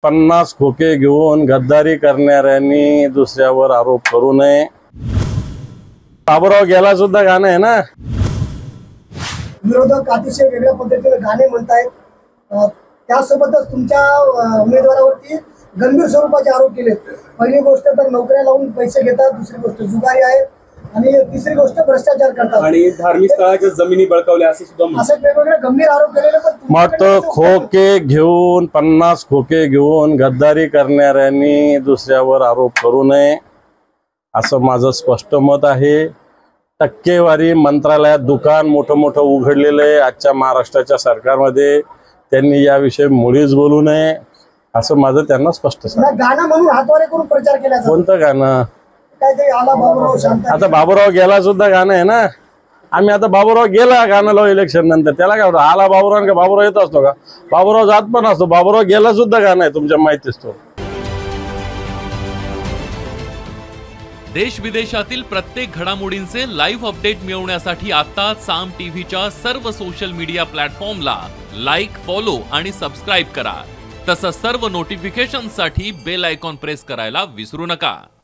50 खोके घेऊन गद्दारी करणाऱ्यांनी दुसऱ्यावर आरोप करू नये। बाबूराव गेला सुद्धा गाणं आहे ना। विरोधक अतिशय वेगळ्या पद्धतीने गाणे म्हणतायत, त्यासोबतच तुमच्या उमेदवारावरती गंभीर स्वरूपाचे आरोप केले। पहिली गोष्ट तर नोकऱ्या लावून पैसे घेतात, दुसरी गोष्ट जुगारी आहे आणि तिसरी गोष्ट भ्रष्टाचार करतात आणि धार्मिक स्थळाच्या जमिनी बळकावल्या असे सुद्धा असे वेगवेगळे गंभीर आरोप केलेले। पण मग खोके घेऊन 50 खोके घेऊन गद्दारी करणाऱ्यांनी दुसऱ्यावर आरोप करू नये असं माझं स्पष्ट मत आहे। टक्केवारी मंत्रालयात दुकान मोठं उघडलेलं आहे आजच्या महाराष्ट्राच्या सरकारमध्ये, त्यांनी याविषयी मुळीच बोलू नये असं माझं त्यांना स्पष्ट सांग। गाणं म्हणून हातवारे करून प्रचार केला जातो। कोणतं गाणं? काहीतरी आला बाबूराव शांत। आता बाबूराव गेला सुद्धा गाणं आहे ना। आम्ही आता बाबूराव गेला गाणं लावू इलेक्शन नंतर, त्याला काय होतं? आला बाबूराव का बाबूराव येत असतो का? बाबूराव जात पण असतो। बाबूराव गेला सुद्धा गाणं आहे, तुमच्या माहितीच तो। देश विदेशातील प्रत्येक घडामोडींचे लाईव्ह अपडेट मिळवण्यासाठी आता साम टीव्हीच्या सर्व सोशल मीडिया प्लॅटफॉर्मला लाईक, फॉलो आणि सबस्क्राईब करा। तसंच सर्व नोटिफिकेशनसाठी बेल आयकॉन प्रेस करायला विसरू नका।